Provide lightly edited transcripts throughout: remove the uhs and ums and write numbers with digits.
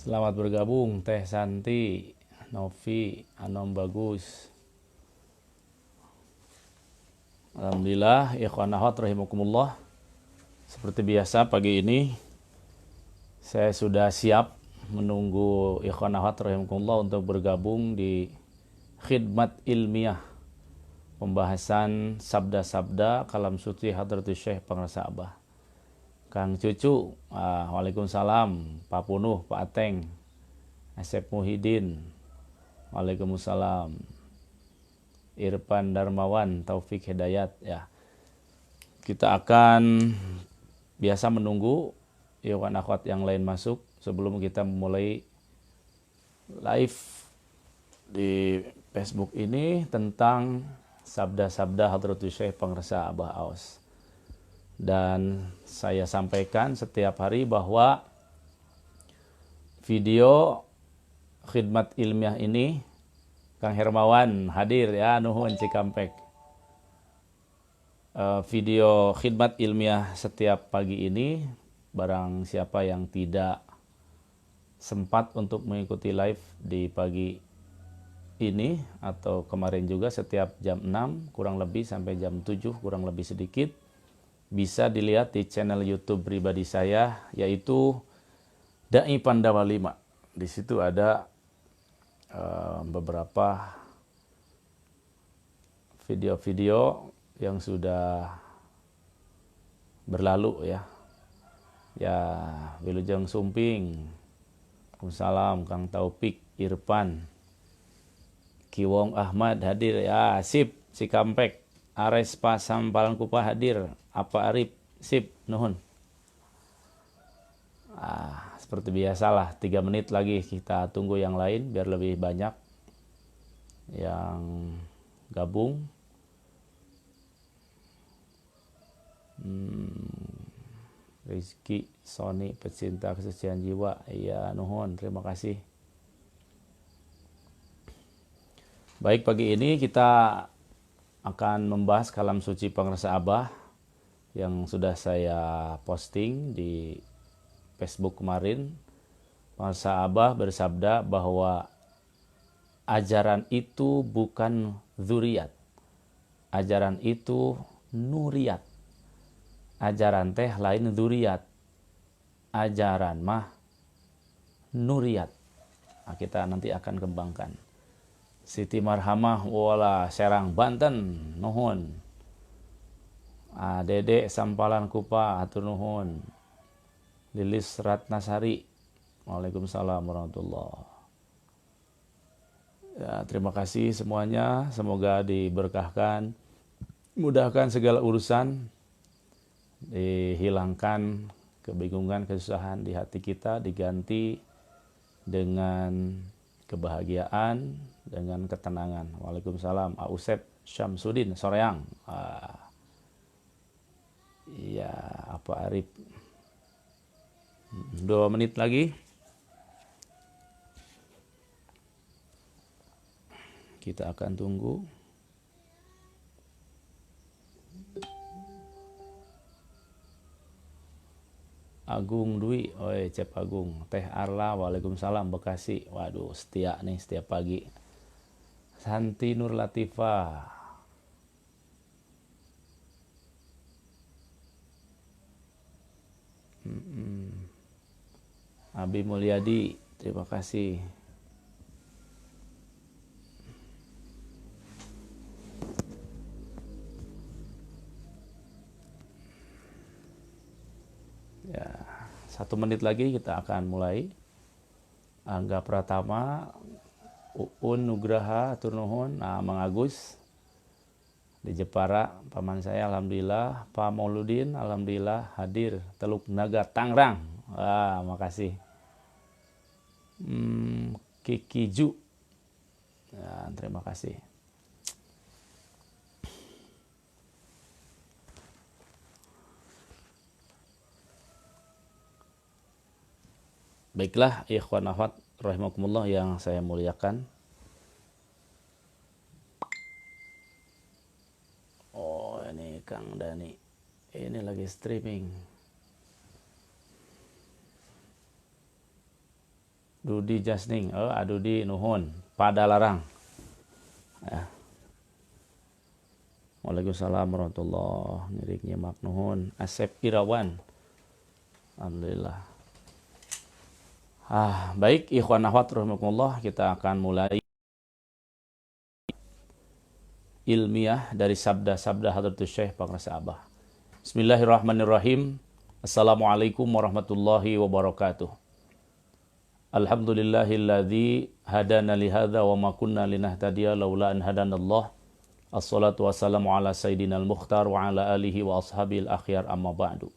Selamat bergabung Teh Santi, Novi, Anom Bagus. Alhamdulillah, ikhwan akhwat rahimakumullah. Seperti biasa pagi ini saya sudah siap menunggu ikhwan akhwat rahimakumullah untuk bergabung di khidmat ilmiah, pembahasan sabda-sabda kalam suci Hadratus Syekh Pangrasa Abah. Kang Cucu, waalaikumsalam. Pak Punuh, Pak Ateng, Asep Muhyiddin, waalaikumsalam. Irfan Darmawan, Taufik Hidayat, ya. Kita akan biasa menunggu ikhwan akhwat yang lain masuk sebelum kita mulai live di Facebook ini tentang sabda-sabda Hadratus Syekh Pangrasa Abah Aus. Dan saya sampaikan setiap hari bahwa video khidmat ilmiah ini, Kang Hermawan hadir ya, nuhun Cikampek. Video khidmat ilmiah setiap pagi ini, barang siapa yang tidak sempat untuk mengikuti live di pagi ini atau kemarin juga setiap jam 6 kurang lebih sampai jam 7 kurang lebih sedikit, bisa dilihat di channel YouTube pribadi saya, yaitu Dai Pandawa 5. Di situ ada beberapa video-video yang sudah berlalu ya. Ya, Wilujeng Sumping, Waalaikumsalam, Kang Taufik, Irfan, Kiwong Ahmad hadir ya, sip, Cikampek, Ares Pasam Palangkupa hadir, Apa Arif, sip, nuhun. Seperti biasalah, 3 menit lagi kita tunggu yang lain biar lebih banyak yang gabung. Rizky, Sony, pecinta kesucian jiwa, iya nuhun, terima kasih. Baik, pagi ini kita akan membahas kalam suci Pangrasa Abah yang sudah saya posting di Facebook kemarin. Pangrasa Abah bersabda bahwa ajaran itu bukan dzuriyat, ajaran itu nuriyat. Ajaran teh lain dzuriyat, ajaran mah nuriyat. Nah, kita nanti akan kembangkan. Siti Marhamah wala Serang Banten, nuhun. Dede Sampalan Kupa, atur nuhun. Lilis Ratnasari, waalaikumsalam warahmatullahi. Ya, terima kasih semuanya, semoga diberkahkan, mudahkan segala urusan, dihilangkan kebingungan, kesusahan di hati kita, diganti dengan kebahagiaan, dengan ketenangan. Waalaikumsalam. Ausep Syamsuddin Soreang. Ya, Apa Arif. 2 menit lagi kita akan tunggu. Agung Dwi, oi Cep Agung. Teh Arla, waalaikumsalam, Bekasi. Waduh, setia nih setiap pagi. Santi Nur Latifah. Abi Mulyadi, terima kasih. Ya, 1 menit lagi kita akan mulai. Angga Pratama, Uun Nugraha, Turnuhun, Mang Agus di Jepara, paman saya, alhamdulillah. Pak Mauludin, alhamdulillah hadir. Teluk Naga, Tangerang. Makasih. Kiki Ju, ya, terima kasih. Baiklah, ikhwan akhwat rahimakumullah yang saya muliakan. Oh, ini Kang Dani. Ini lagi streaming. Dudi Jasning, Adudi Nuhun, pada larang. Ya. Waalaikumsalam warahmatullahi wabarakatuh. Nyimak nuhun. Asep Irawan. Alhamdulillah. Baik, ikhwan akhwat rahimakumullah, kita akan mulai ilmiah dari sabda-sabda Hadratus Syekh Pangrasa Abah. Bismillahirrahmanirrahim. Assalamualaikum warahmatullahi wabarakatuh. Alhamdulillahilladzi hadana lihadza wa ma kunna linahtadiya laula an hadanallah. Assalatu wassalamu ala sayyidinal mukhtar wa ala alihi wa ashabil akhyar amma ba'du.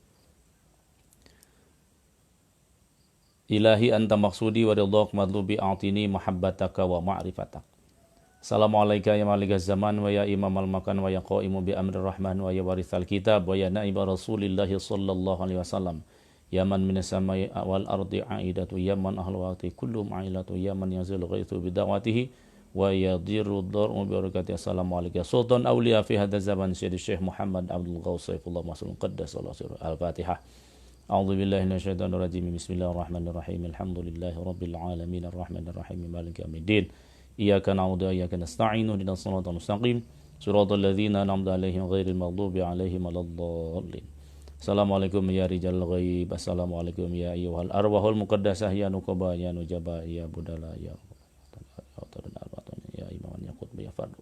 Ilahi anta maksudi wa ridhaq madlubi a'tini mahabbataka wa ma'rifatak. Assalamualaikum ya malikaz zaman wa ya imamal makan wa ya qaimu bi amrir rahman wa ya warithal kitab wa ya naiba rasulillahi sallallahu alaihi wasallam. Ya man minas samai wal ardi aidatu ya man ahlu waqti kullu ma'ilatu ya man yazil ghaithu bi da'watihi wa yadiru dhar'u bi barakati. Assalamualaikum sultan awliya fi hadha zaman Syekh Syekh Muhammad Abdul Ghaus Saifullah Mas'ul Qaddasallahu sirruhu. Al-Fatihah. A'udzu billahi minasyaitonir rajim. Bismillahirrahmanirrahim. Alhamdulillahi rabbil alamin arrahmanir rahim maliki yaumiddin. Iyyaka na'budu wa iyyaka nasta'in ihdinas siratal mustaqim siratal ladzina an'amta 'alaihim ghairil maghdubi 'alaihim waladdallin. Assalamualaikum ya rijal ghaib. Assalamualaikum ya ayyuhal arwahul muqaddasah ya nuqaba ya nujaba ya budala ya ya imaman ya qutb ya fardu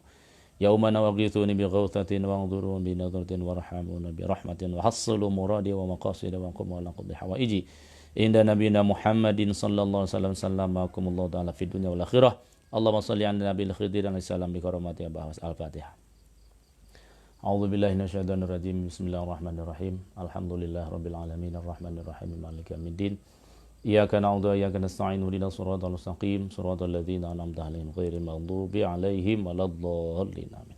ya umana waghithuni bi ghawthatin wa anzurun bi nadratin warhamuna bi rahmatin wa hassilu muradi wa maqasid wa qum wa laqad hawaiji inda nabiyina Muhammadin sallallahu alaihi wasallam sallamakumullahu ta'ala fid dunya wal akhirah. Allahumma shalli ala nabiyil khidir alaihi salam bi karamati bahwas. Al-Fatihah. A'udzu billahi minasyaitonir rajim. Bismillahirrahmanirrahim. Alhamdulillahirabbil alamin arrahmanir rahim maliki yaumiddin. Iyyaka na'budu wa iyyaka nasta'in ihdinas siratal mustaqim siratal ladzina an'amta 'alaihim ghairil maghdubi 'alaihim waladdallin. Amin.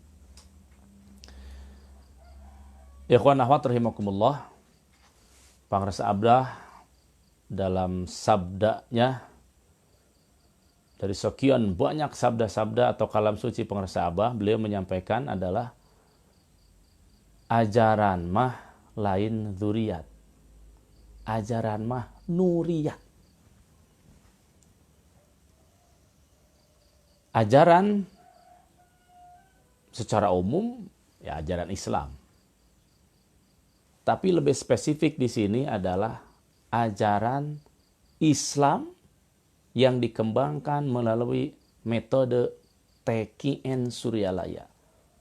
Ikhwan akhwat rahimakumullah, Pangrasa Abdah dalam sabdanya, dari sekian banyak sabda-sabda atau kalam suci Pangrasa Abah, beliau menyampaikan adalah ajaran mah lain dzuriyat. Ajaran mah nuriyat. Ajaran secara umum ya ajaran Islam. Tapi lebih spesifik di sini adalah ajaran Islam yang dikembangkan melalui metode TKN Suryalaya,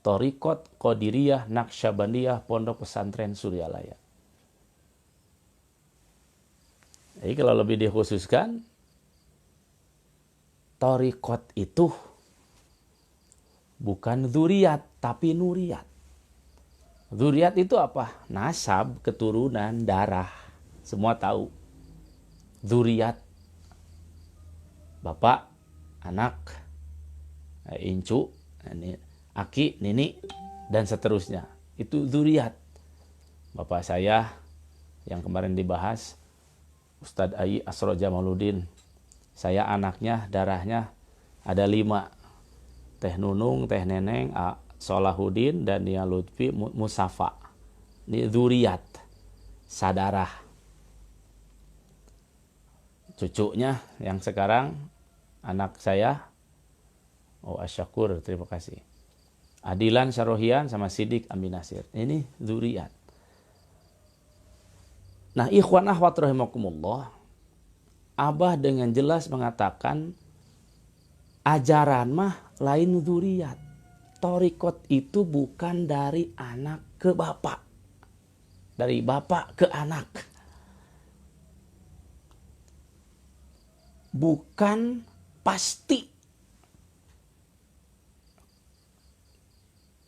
Thariqat Qadiriyah Naqsyabandiyah Pondok Pesantren Suryalaya. Jadi kalau lebih dikhususkan, Thariqat itu bukan dzuriyat tapi nuriyat. Dzuriyat itu apa? Nasab, keturunan, darah. Semua tahu. Dzuriyat, bapak, anak, incu, aki, nini, dan seterusnya. Itu dzuriyat. Bapak saya yang kemarin dibahas, Ustadz Ai Asro Jamaluddin. Saya anaknya, darahnya ada 5. Teh Nunung, Teh Neneng, Solahuddin, dan Nia Lutfi Musafa. Ini dzuriyat, sadarah. Cucunya yang sekarang, anak saya, Asyakur, terima kasih. Adilan Sarohian sama Sidik Amin Nasir. Ini dzuriyat. Nah, ikhwan akhwat rahimakumullah, Abah dengan jelas mengatakan ajaran mah lain dzuriyat. Thariqat itu bukan dari anak ke bapak. Dari bapak ke anak. Bukan pasti.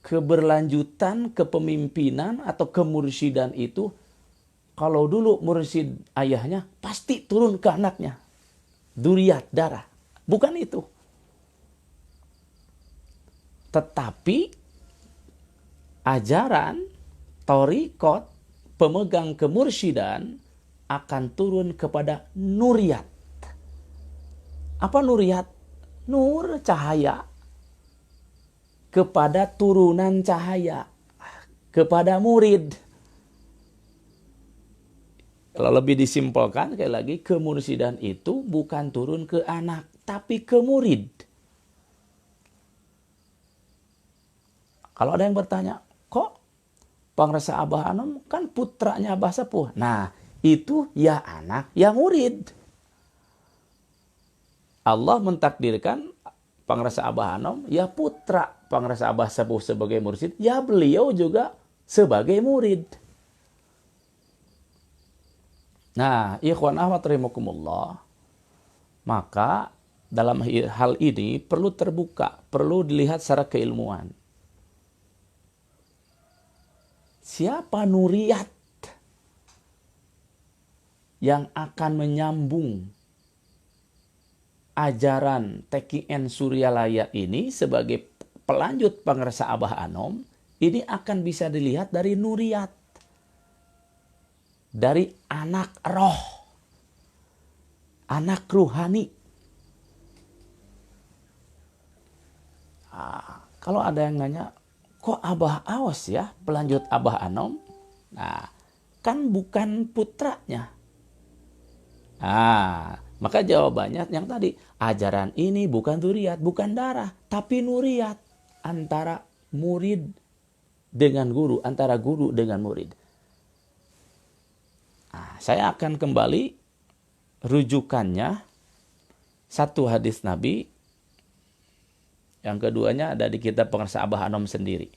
Keberlanjutan kepemimpinan atau kemursyidan itu, kalau dulu mursyid ayahnya pasti turun ke anaknya. Dzuriyat, darah. Bukan itu. Tetapi ajaran, thariqat, pemegang kemursyidan akan turun kepada nuriyat. Apa nuriyat? Nur, cahaya. Kepada turunan cahaya. Kepada murid. Kalau lebih disimpulkan, sekali lagi, kemursidan itu bukan turun ke anak, tapi ke murid. Kalau ada yang bertanya, kok Pangresa Abah Anom kan putranya Abah Sepuh? Nah, itu ya anak, ya murid. Allah mentakdirkan Pangresa Abah Anom ya putra Pangresa Abah Sepuh sebagai mursyid, ya beliau juga sebagai murid. Nah, ikhwan ahwat rahimakumullah, maka dalam hal ini perlu terbuka, perlu dilihat secara keilmuan. Siapa nuriyat yang akan menyambung ajaran TKN Suryalaya ini sebagai pelanjut Pangresa Abah Anom, ini akan bisa dilihat dari nuriyat, dari anak roh, anak ruhani. Kalau ada yang nanya, kok Abah Awas ya pelanjut Abah Anom? Nah, kan bukan putranya. Maka jawabannya yang tadi, ajaran ini bukan dzurriyat, bukan darah, tapi nuriyat, antara murid dengan guru, antara guru dengan murid. Saya akan kembali rujukannya satu hadis Nabi, yang keduanya ada di kitab Pangresa Abah Anom sendiri.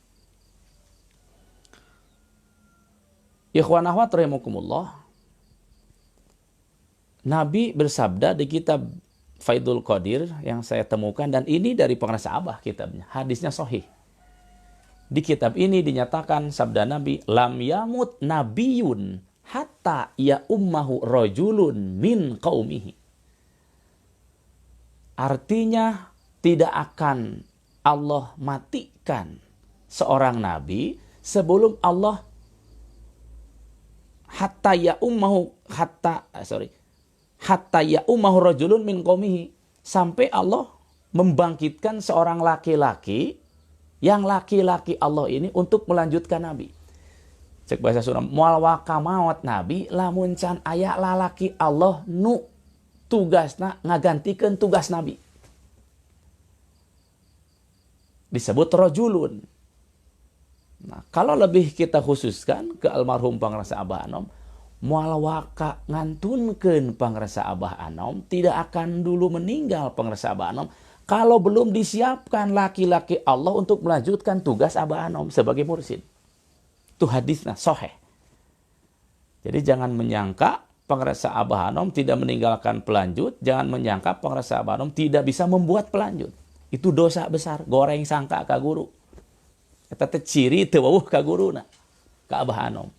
Ikhwan akhwat rahimakumullah, Nabi bersabda di kitab Faidul Qadir yang saya temukan, dan ini dari Pangresa Abah kitabnya, hadisnya sahih. Di kitab ini dinyatakan sabda Nabi, lam yamut nabiyun hatta ya ummahu rajulun min qaumihi. Artinya tidak akan Allah matikan seorang nabi sebelum Allah hatta ya ummahu rajulun min qaumihi, sampai Allah membangkitkan seorang laki-laki, yang laki-laki Allah ini untuk melanjutkan nabi. Cek bahasa Sunda, moal wakamawat nabi lamun can aya lalaki Allah nu tugasna ngagantikeun tugas nabi. Disebut rajulun. Nah, kalau lebih kita khususkan ke almarhum Pangresa Abah Anom, moal waka ngantunkeun Pangresa Abah Anom, tidak akan dulu meninggal Pangresa Abah Anom kalau belum disiapkan laki-laki Allah untuk melanjutkan tugas Abah Anom sebagai mursyid. Itu hadisnya sahih. Jadi jangan menyangka Pangresa Abah Anom tidak meninggalkan pelanjut, jangan menyangka Pangresa Abah Anom tidak bisa membuat pelanjut. Itu dosa besar, goreng sangka ka guru. Eta teh ciri teu weuh ka guruna, ka Abah Anom.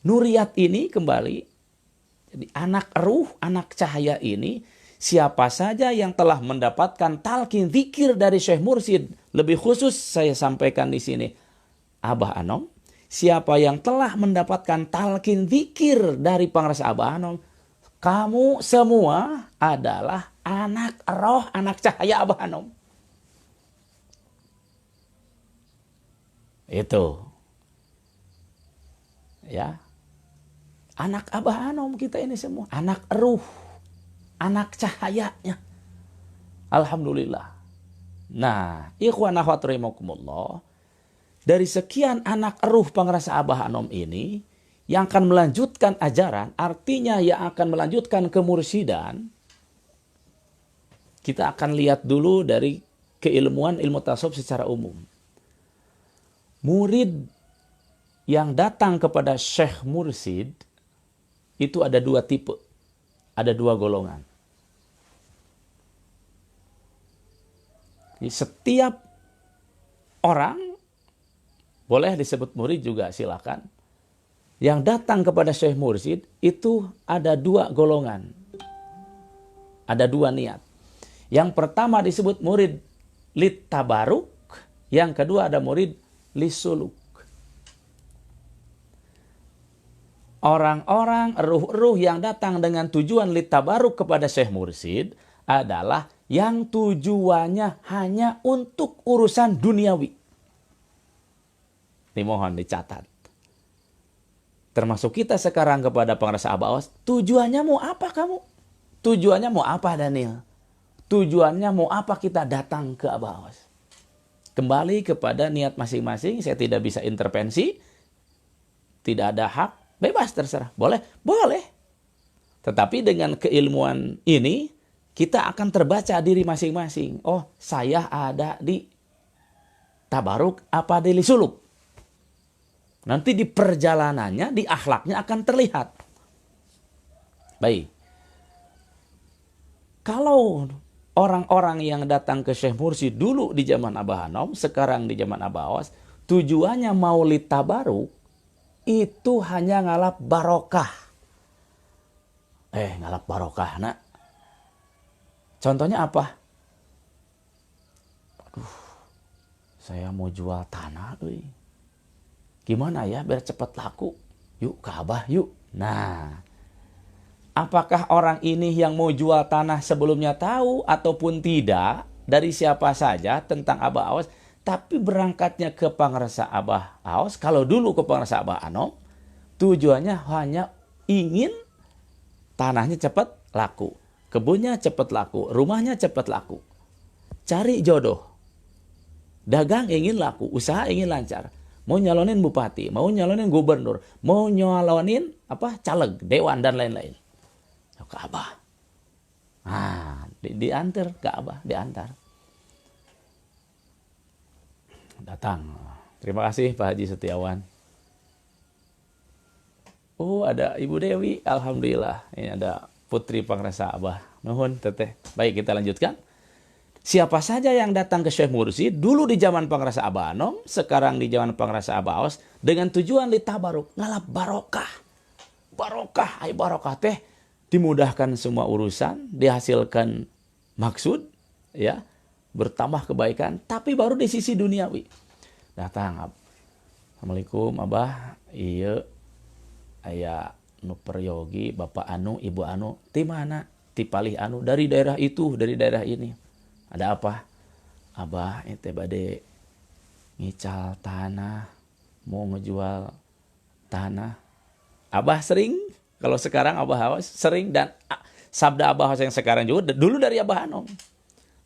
Nuriyat ini kembali, jadi anak ruh, anak cahaya ini, siapa saja yang telah mendapatkan talqin zikir dari Syekh Mursyid, lebih khusus saya sampaikan di sini, Abah Anom, siapa yang telah mendapatkan talqin zikir dari Pangresa Abah Anom, kamu semua adalah anak roh, anak cahaya Abah Anom. Itu. Ya. Anak Abah Anom kita ini semua. Anak ruh. Anak cahayanya. Alhamdulillah. Nah, ikhwan akhwat rahimakumullah, dari sekian anak ruh Pangresa Abah Anom ini, yang akan melanjutkan ajaran, artinya yang akan melanjutkan kemursidan, kita akan lihat dulu dari keilmuan ilmu tasawuf secara umum. Murid yang datang kepada Syekh Mursyid itu ada dua tipe, ada dua golongan. Jadi setiap orang, boleh disebut murid juga silakan, yang datang kepada Syekh Mursyid itu ada dua golongan. Ada dua niat. Yang pertama disebut murid lit tabaruk, yang kedua ada murid lisuluk. Orang-orang ruh-ruh yang datang dengan tujuan lit tabaruk kepada Syekh Mursyid adalah yang tujuannya hanya untuk urusan duniawi. Ini mohon dicatat. termasuk kita sekarang kepada pengrasa Abah Awas, tujuannya mau apa kamu? Tujuannya mau apa Daniel? Tujuannya mau apa kita datang ke Abah Awas? Kembali kepada niat masing-masing, saya tidak bisa intervensi, tidak ada hak, bebas terserah. Boleh? Boleh. Tetapi dengan keilmuan ini, kita akan terbaca diri masing-masing. Oh, saya ada di tabaruk apa di lisuluk. Nanti di perjalanannya, di akhlaknya akan terlihat. Baik. Kalau orang-orang yang datang ke Syekh Mursyid dulu di zaman Abah Anom, sekarang di zaman Abah Awas, tujuannya maulid tabaruk, itu hanya ngalap barokah. Ngalap barokah, nak. Contohnya apa? Aduh, saya mau jual tanah, gimana ya biar cepat laku? Yuk ke Abah, yuk. Nah, apakah orang ini yang mau jual tanah sebelumnya tahu ataupun tidak dari siapa saja tentang Abah Awas, tapi berangkatnya ke pengrasa Abah Awas, kalau dulu ke pengrasa Abah Anom, tujuannya hanya ingin tanahnya cepat laku, kebunnya cepat laku, rumahnya cepat laku, cari jodoh, dagang ingin laku, usaha ingin lancar, mau nyalonin bupati, mau nyalonin gubernur, mau nyalonin caleg, dewan dan lain-lain. Ke Abah. Diantar ke Abah, diantar. Datang. Terima kasih Pak Haji Setiawan. Oh, ada Ibu Dewi, alhamdulillah. Ini ada putri pengrasa Abah. Nuhun teteh. Baik, kita lanjutkan. Siapa saja yang datang ke Syekh Mursyid dulu di zaman pengrasa Abah Anom, sekarang di zaman pengrasa Abah Awas, dengan tujuan ditabaruk, ngalap barokah. Barokah, barokah teh dimudahkan semua urusan, dihasilkan maksud, ya, bertambah kebaikan, tapi baru di sisi duniawi. Datang, Assalamualaikum Abah, iya, ayah nu peryogi, Bapak Anu, Ibu Anu, di mana? Ti Palih Anu, dari daerah itu, dari daerah ini. Ada apa? Abah, ente bade ngical tanah, mau ngejual tanah. Abah sering, kalau sekarang Abah Awas sering, dan sabda Abah Awas yang sekarang juga dulu dari Abah Anom.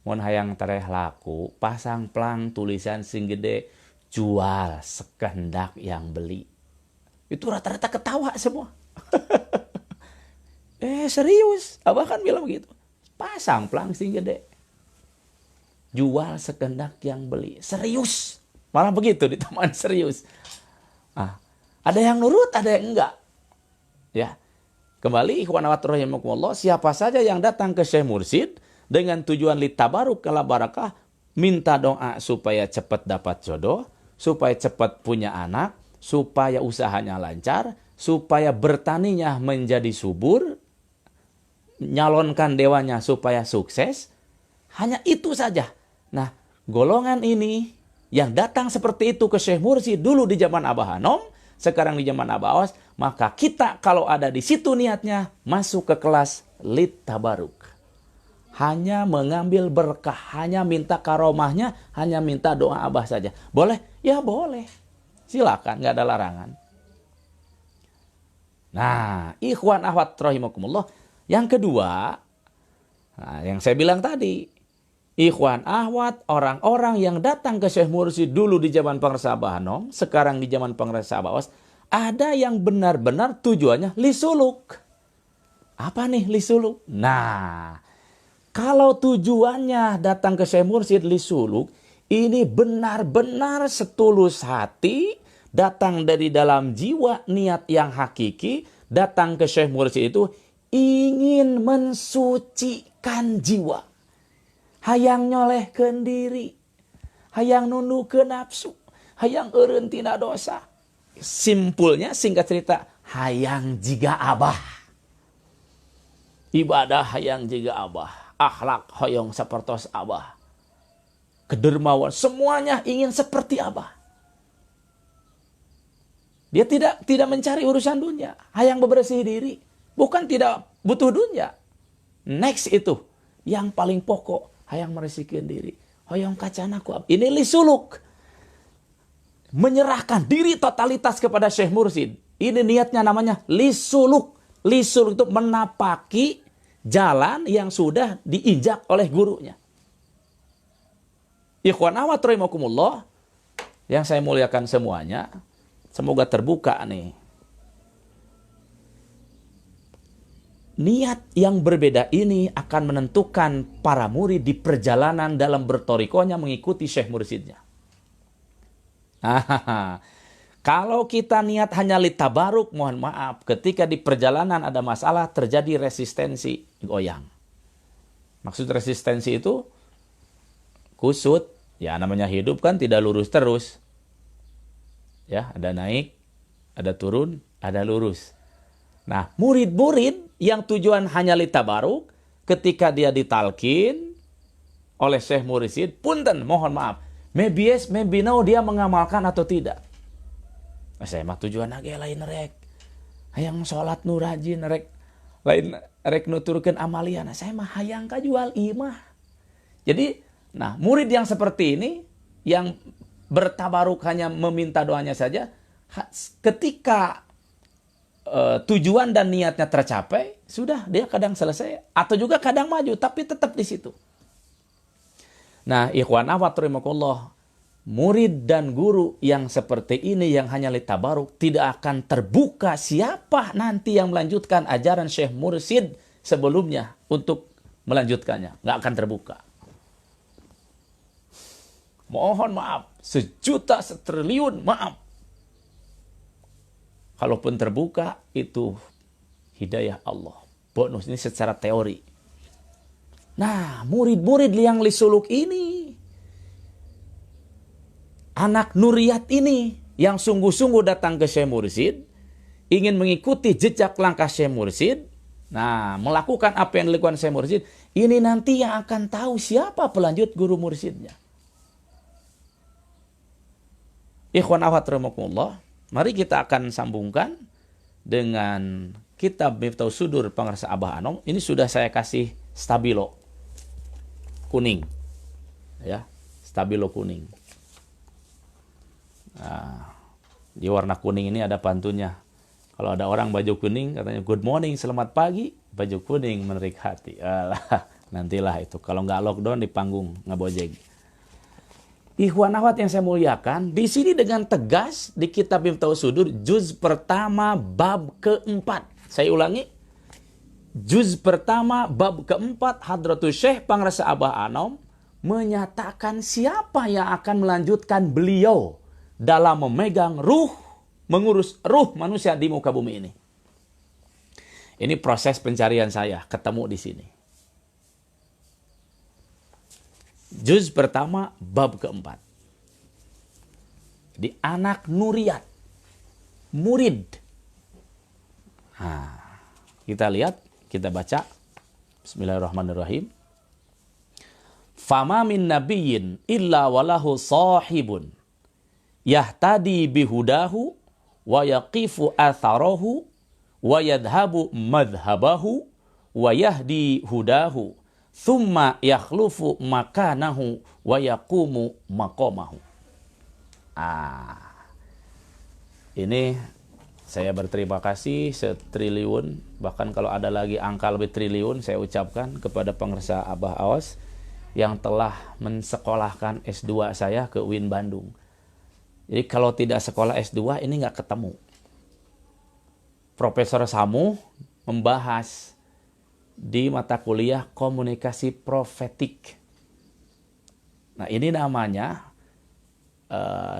Mun hayang tareh laku, pasang plang tulisan sing gede, jual sekehendak yang beli. Itu rata-rata ketawa semua. Serius, Abah kan bilang begitu. Pasang plang sing gede, jual sekehendak yang beli. Serius, malah begitu di taman, serius. Ada yang nurut, ada yang enggak. Ya, kembali ikhwan akhwat rahimakumullah, siapa saja yang datang ke Syekh Mursyid dengan tujuan litabaruk kala barakah, minta doa supaya cepat dapat jodoh, supaya cepat punya anak, supaya usahanya lancar, supaya bertaninya menjadi subur, nyalonkan dewannya supaya sukses, hanya itu saja. Nah, golongan ini yang datang seperti itu ke Syekh Mursyid dulu di zaman Abah Anom, sekarang di zaman Abah Awas, maka kita kalau ada di situ niatnya masuk ke kelas lit tabaruk. Hanya mengambil berkah, hanya minta karomahnya, hanya minta doa Abah saja. Boleh? Ya boleh. Silakan, nggak ada larangan. Nah, ikhwan akhwat rahimakumullah, yang kedua, yang saya bilang tadi, ikhwan ahwat, orang-orang yang datang ke Syekh Mursyid dulu di zaman pengrasa Abah Anom, sekarang di zaman pengrasa Abah Awas, ada yang benar-benar tujuannya lisuluk. Apa nih lisuluk? Nah, kalau tujuannya datang ke Syekh Mursyid lisuluk, ini benar-benar setulus hati, datang dari dalam jiwa, niat yang hakiki, datang ke Syekh Mursyid itu ingin mensucikan jiwa. Hayang nyolehkeun diri, hayang nundukkeun nafsu, hayang eureun tina dosa. Simpulnya, singkat cerita, hayang jiga Abah. Ibadah hayang jiga Abah, akhlak hoyong sapertos Abah, kedermawan, semuanya ingin seperti Abah. Dia tidak mencari urusan dunia, hayang bebersih diri, bukan tidak butuh dunia. Next itu, yang paling pokok, hayang meresikeun diri, hoyong kacana ku Abah. Ini lisuluk. Menyerahkan diri totalitas kepada Syekh Mursyid. Ini niatnya namanya lisuluk. Lisuluk itu menapaki jalan yang sudah diinjak oleh gurunya. Ikhwan awat rahimakumullah, yang saya muliakan semuanya, semoga terbuka nih. Niat yang berbeda ini akan menentukan para murid di perjalanan dalam bertorikonya mengikuti syekh mursyidnya. Kalau kita niat hanya litabaruk, mohon maaf, ketika di perjalanan ada masalah, terjadi resistensi goyang. Maksud resistensi itu kusut, ya namanya hidup kan tidak lurus terus. Ya, ada naik, ada turun, ada lurus. Nah, murid-murid yang tujuan hanya litabaruk, ketika dia ditalkin oleh syekh mursyid, punten, mohon maaf, maybe yes, maybe no, dia mengamalkan atau tidak. Nah, saya mah tujuan age lain rek. Hayang sholat nu rajin rek. Lain rek nuturkeun amalia. Nah, saya mah hayang kajual imah. Jadi, nah, murid yang seperti ini yang bertabaruk hanya meminta doanya saja, ketika tujuan dan niatnya tercapai, sudah dia kadang selesai atau juga kadang maju tapi tetap di situ. Nah, ikhwan akhwat rahimakumullah, murid dan guru yang seperti ini yang hanya litabaruk tidak akan terbuka siapa nanti yang melanjutkan ajaran syekh mursyid sebelumnya untuk melanjutkannya. Nggak akan terbuka. Mohon maaf, sejuta, setriliun maaf. Kalaupun terbuka, itu hidayah Allah. Bonus ini secara teori. Nah, murid-murid yang lisuluk ini, anak nuriyat ini, yang sungguh-sungguh datang ke syekh mursyid, ingin mengikuti jejak langkah syekh mursyid, nah, melakukan apa yang dilakukan syekh mursyid, ini nanti yang akan tahu siapa pelanjut guru mursyidnya. Ikhwan akhwat rahimakumullah, mari kita akan sambungkan dengan kitab Miftahus Sudur Pangarsa Abah Anom. Ini sudah saya kasih stabilo kuning. Ya, stabilo kuning. Nah, di warna kuning ini ada pantunnya. Kalau ada orang baju kuning katanya good morning, selamat pagi, baju kuning menarik hati. Alah, nantilah itu. Kalau nggak lockdown di panggung ngabojeg. Ikhwan akhwat yang saya muliakan, di sini dengan tegas di kitab Miftahus Sudur juz pertama bab keempat. Saya ulangi. Juz pertama bab keempat, Hadratus Syekh Pangarsa Abah Anom menyatakan siapa yang akan melanjutkan beliau dalam memegang ruh, mengurus ruh manusia di muka bumi ini. Ini proses pencarian saya, ketemu di sini. Juz pertama bab keempat. Di anak nuriyat, murid. Nah, kita lihat, kita baca. Bismillahirrahmanirrahim. Fama min nabiyyin illa walahu sahibun yahtadi bihudahu wa yaqifu atharahu wa yadhabu madhabahu wa yahdi hudahu thumma yakhlufu makanahu wa yaqumu maqamahu. Ini saya berterima kasih setriliun, bahkan kalau ada lagi angka lebih triliun, saya ucapkan kepada Pangarsa Abah Awas yang telah mensekolahkan S2 saya ke UIN Bandung. Jadi kalau tidak sekolah S2 ini nggak ketemu. Profesor Samu membahas di mata kuliah komunikasi profetik. Nah, ini namanya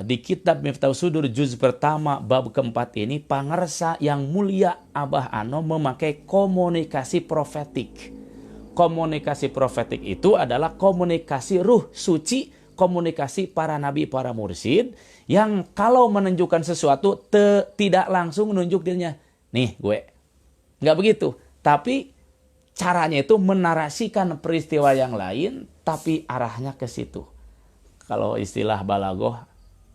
di kitab Miftahus Sudur juz pertama bab keempat ini, Pangarsa yang mulia Abah Anom memakai komunikasi profetik. Komunikasi profetik itu adalah komunikasi ruh suci, komunikasi para nabi, para mursyid, yang kalau menunjukkan sesuatu tidak langsung menunjuk dirinya. Nih gue. Nggak begitu. Tapi caranya itu menarasikan peristiwa yang lain, tapi arahnya ke situ. Kalau istilah balagoh,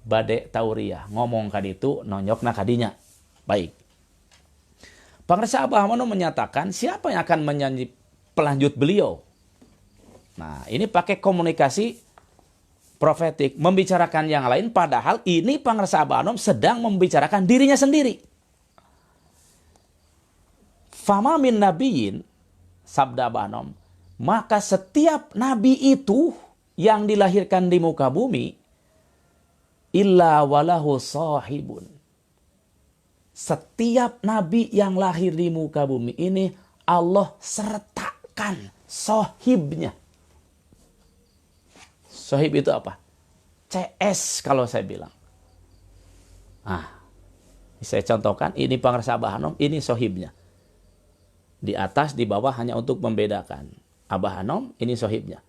bade tauriyah. Ngomong kaditu, nonyokna kadinya. Baik. Pangarsa Abah Anom menyatakan siapa yang akan menyanyi pelanjut beliau. Nah, ini pakai komunikasi profetik, membicarakan yang lain, padahal ini Pangarsa Abah Anom sedang membicarakan dirinya sendiri. Fama min nabiyin, sabda Abah Anom, maka setiap nabi itu yang dilahirkan di muka bumi, illa walahu sahibun. Setiap nabi yang lahir di muka bumi ini, Allah sertakan sahibnya. Sahib itu apa? CS kalau saya bilang. Saya contohkan, ini pengrasa Abah Anom, ini sahibnya. Di atas, di bawah hanya untuk membedakan. Abah Anom, ini sahibnya.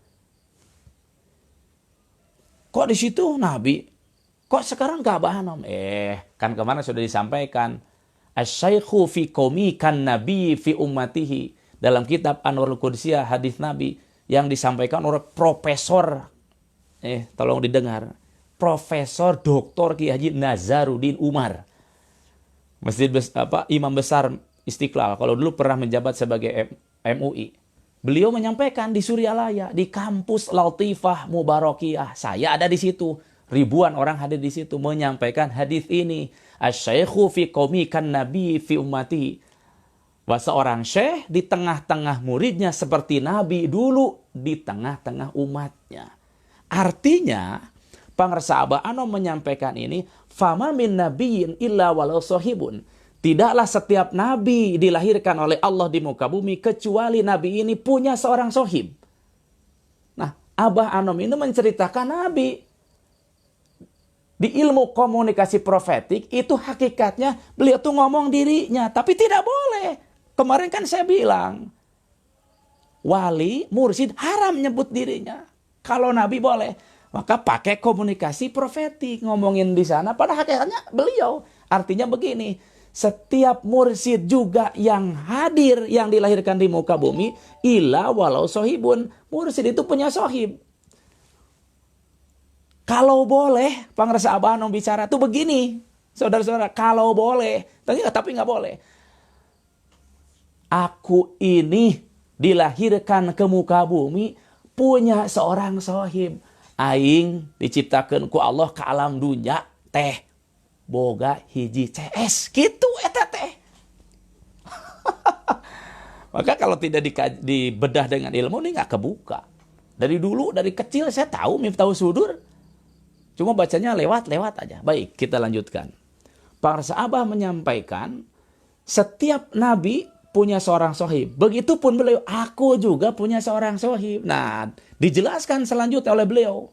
Kok di situ Nabi? Kok sekarang ke Abah Anom? Kan kemana sudah disampaikan. Asy-syaikhu fi qaumi kan nabi fi ummatihi. Dalam kitab Anwarul Qudsiyah, hadis Nabi yang disampaikan oleh Profesor, tolong didengar, Profesor Dr. Ki Haji Nazaruddin Umar, Imam Besar Istiqlal, kalau dulu pernah menjabat sebagai MUI. Beliau menyampaikan di Suryalaya, di kampus Latifah Mubarakiyah. Saya ada di situ. Ribuan orang hadir di situ menyampaikan hadis ini. Asy-syaikhu fi qaumi kan nabi fi ummati. Bahwa seorang syekh di tengah-tengah muridnya seperti Nabi dulu di tengah-tengah umatnya. Artinya, pengresa Abah Anom menyampaikan ini, fama min nabiyyin illa walau sahibun. Tidaklah setiap nabi dilahirkan oleh Allah di muka bumi kecuali nabi ini punya seorang sohib. Nah, Abah Anom ini menceritakan nabi. Di ilmu komunikasi profetik itu hakikatnya beliau tuh ngomong dirinya, tapi tidak boleh. Kemarin kan saya bilang, wali, mursyid haram nyebut dirinya. Kalau nabi boleh, maka pakai komunikasi profetik ngomongin di sana. Pada hakikatnya beliau. Artinya begini, setiap mursyid juga yang hadir, yang dilahirkan di muka bumi, illa walau sohibun. Mursyid itu punya sohib. Kalau boleh, pengresa Abah Anom bicara tuh begini, saudara-saudara, kalau boleh, tapi nggak boleh. Aku ini dilahirkan ke muka bumi, punya seorang sohib. Aing diciptakan ku Allah ke alam dunya, teh boga hiji CS, gitu eta teh. Maka kalau tidak dibedah dengan ilmu ini nggak kebuka. Dari dulu, dari kecil saya tahu Miftahus Sudur. Cuma bacanya lewat-lewat aja. Baik, kita lanjutkan. Pengresa Abah menyampaikan, setiap nabi punya seorang sohib. Begitupun beliau, aku juga punya seorang sohib. Nah, dijelaskan selanjutnya oleh beliau.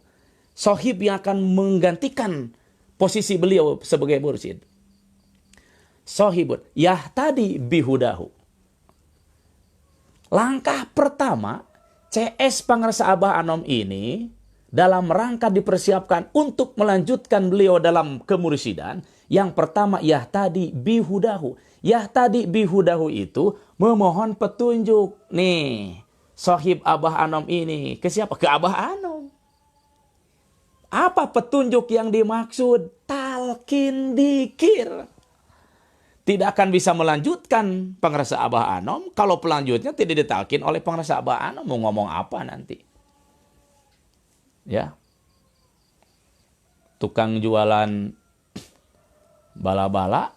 Sohib yang akan menggantikan posisi beliau sebagai mursyid. Sohibun, yahtadi bihudahu. Langkah pertama, CS pengresa Abah Anom ini, dalam rangka dipersiapkan untuk melanjutkan beliau dalam kemursidan, yang pertama yahtadi bihudahu. Yahtadi bihudahu itu memohon petunjuk. Nih, sohib Abah Anom ini ke siapa? Ke Abah Anom. Apa petunjuk yang dimaksud? Talqin dikir. Tidak akan bisa melanjutkan pengresa Abah Anom kalau pelanjutnya tidak ditalkin oleh pengresa Abah Anom. Mau ngomong apa nanti? Ya, tukang jualan bala-bala,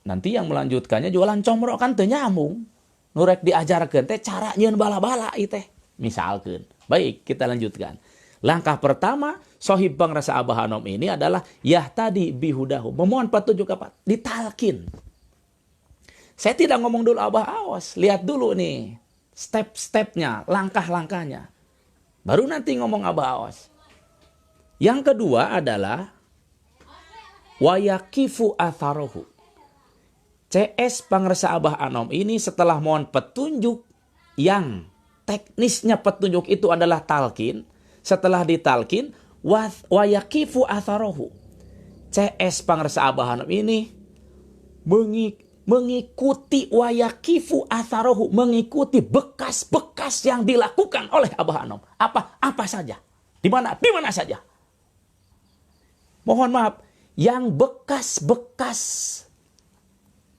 nanti yang melanjutkannya jualan comrok kan teu nyambung. Nurek diajarkeun teh cara nyieun bala-bala ieu teh. Misalkeun. Baik, kita lanjutkan. Langkah pertama, sohib pengresa Abah Anom ini adalah yahtadi bihudahu. Memohon petunjuk apa? Ditalkin. Saya tidak ngomong dulu Abah, awas. Lihat dulu nih step-stepnya, langkah-langkahnya. Baru nanti ngomong Abah, awas. Yang kedua adalah wayakifu atharohu. CS pengresa Abah Anom ini setelah mohon petunjuk, yang teknisnya petunjuk itu adalah talqin. Setelah ditalqin, wayakifu atharohu. CS pengresa Abah Anom ini mengikuti wayakifu atharohu, mengikuti bekas-bekas yang dilakukan oleh Abah Anom. Apa saja? Di mana saja? Mohon maaf, yang bekas-bekas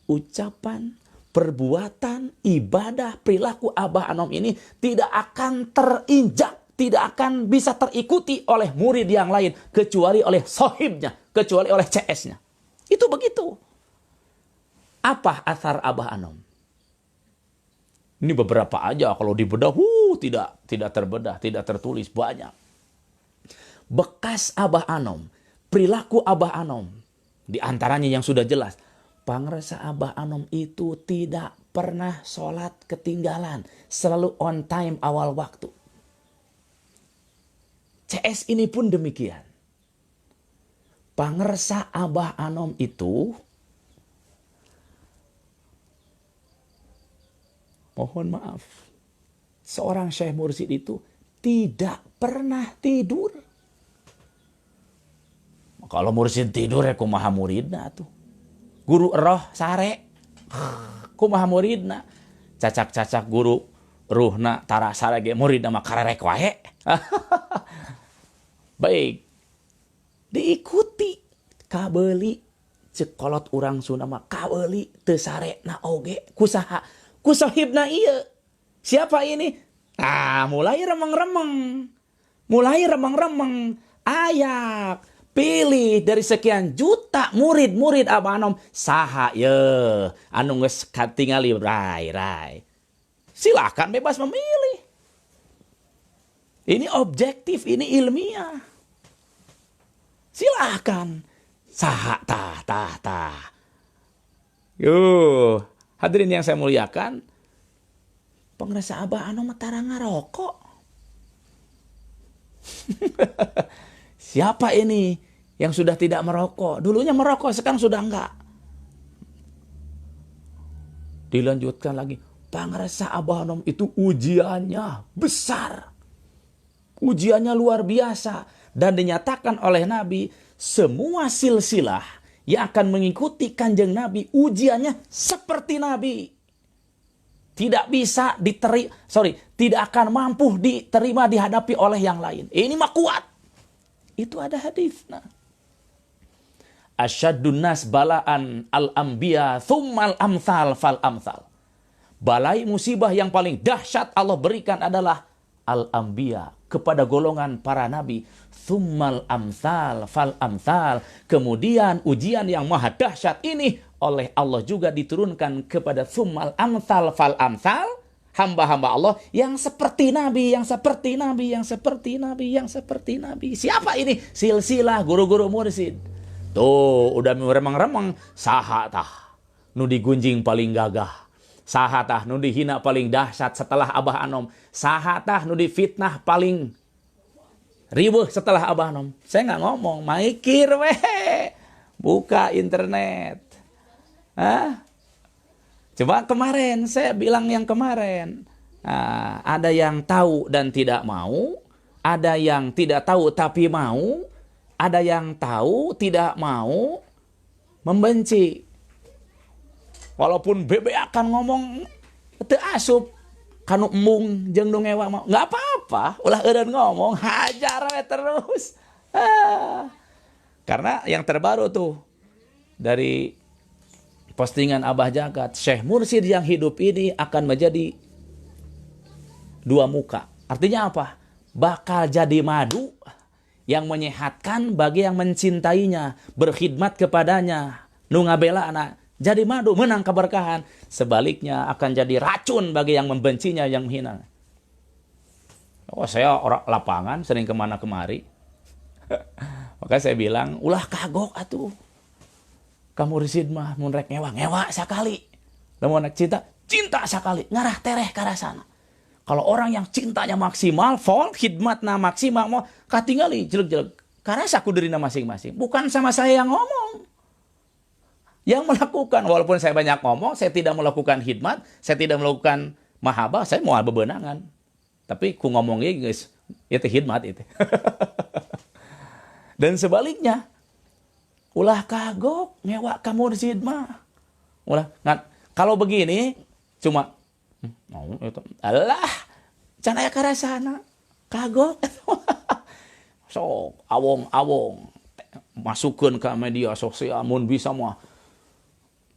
ucapan, perbuatan, ibadah, perilaku Abah Anom ini tidak akan terinjak, tidak akan bisa terikuti oleh murid yang lain kecuali oleh sohibnya, kecuali oleh CS-nya. Itu begitu. Apa athar Abah Anom? Ini beberapa aja, kalau dibedah, tidak terbedah, tidak tertulis, banyak. Bekas Abah Anom, perilaku Abah Anom, di antaranya yang sudah jelas, pangresa Abah Anom itu tidak pernah sholat ketinggalan, selalu on time awal waktu. CS ini pun demikian. Pangresa Abah Anom itu, mohon maaf, seorang Syekh Mursyid itu tidak pernah tidur. Kalau mursyid tidur ya kumaha muridna tuh. Guru roh sare, kumaha muridna. Cacak-cacak guru ruhna tara sare ge muridna mah karerek wae. Baik. Diikuti kabeuli ceuk kolot urang Sunda mah kabeuli teu sarena oge kusaha kusahibna ieu. Siapa ini? Mulai remeng-remeng. Mulai remeng-remeng. Ayak pilih dari sekian juta murid-murid Abah Anom saha ye anu geus katingali rai. Silakan bebas memilih. Ini objektif, ini ilmiah. Silakan. Saha tah. Hadirin yang saya muliakan, pangresa Abah Anom tara ngarokok. Siapa ini yang sudah tidak merokok? Dulunya merokok, sekarang sudah enggak. Dilanjutkan lagi, pangresa Abah Anom itu ujiannya besar. Ujiannya luar biasa. Dan dinyatakan oleh Nabi, semua silsilah yang akan mengikuti kanjeng Nabi, ujiannya seperti Nabi. Tidak bisa tidak akan mampu diterima dihadapi oleh yang lain. Ini mah kuat. Itu ada hadisnya. Asyaddun nas balaan al-anbiya thummal amsal fal amsal. Balai musibah yang paling dahsyat Allah berikan adalah al-anbiya, kepada golongan para nabi. Thummal amsal fal amsal. Kemudian ujian yang maha dahsyat ini oleh Allah juga diturunkan kepada thummal amsal fal amsal, hamba-hamba Allah yang seperti Nabi, yang seperti Nabi, yang seperti Nabi, yang seperti Nabi. Siapa ini? Silsilah guru-guru mursyid. Tuh, udah remeng-remeng. Saha tah nu digunjing paling gagah. Saha tah nu dihina paling dahsyat setelah Abah Anom. Saha tah nu difitnah paling riweuh setelah Abah Anom. Saya nggak ngomong, mikir weh. Buka internet. Coba kemarin, saya bilang yang kemarin. Ada yang tahu dan tidak mau. Ada yang tidak tahu tapi mau. Ada yang tahu tidak mau membenci. Walaupun bebe akan ngomong teu asup. Kanu embung jeung nu ngewa mau. Nggak apa-apa. Ulah eureun ngomong. Hajar we terus. Karena yang terbaru tuh. Dari postingan Abah Jagat, Syekh Mursyid yang hidup ini akan menjadi dua muka. Artinya apa? Bakal jadi madu yang menyehatkan bagi yang mencintainya, berkhidmat kepadanya, nu ngabela anak. Jadi madu, menang keberkahan. Sebaliknya akan jadi racun bagi yang membencinya, yang menghina. Saya orang lapangan, sering kemana kemari. Maka saya bilang, ulah kagok atuh. Kamu Mursyid mah mun rek ngewa sakali. Lamun rek cinta sakali. Ngarah tereh ke arah sana. Kalau orang yang cintanya maksimal, full khidmatna maksimal, mau katingali jelek-jelek. Karena sakuderina masing-masing. Bukan sama saya yang ngomong. Yang melakukan, walaupun saya banyak ngomong, saya tidak melakukan khidmat, saya tidak melakukan mahabah, saya mau bebenangan. Tapi ku ngomongnya guys, itu khidmat itu. Dan sebaliknya, ulah kagok ngewa ka mursyid mah. Ulah kalau begini cuma alah can aya karasana kagok. So awong-awong masukkeun ka media sosial mun bisa mah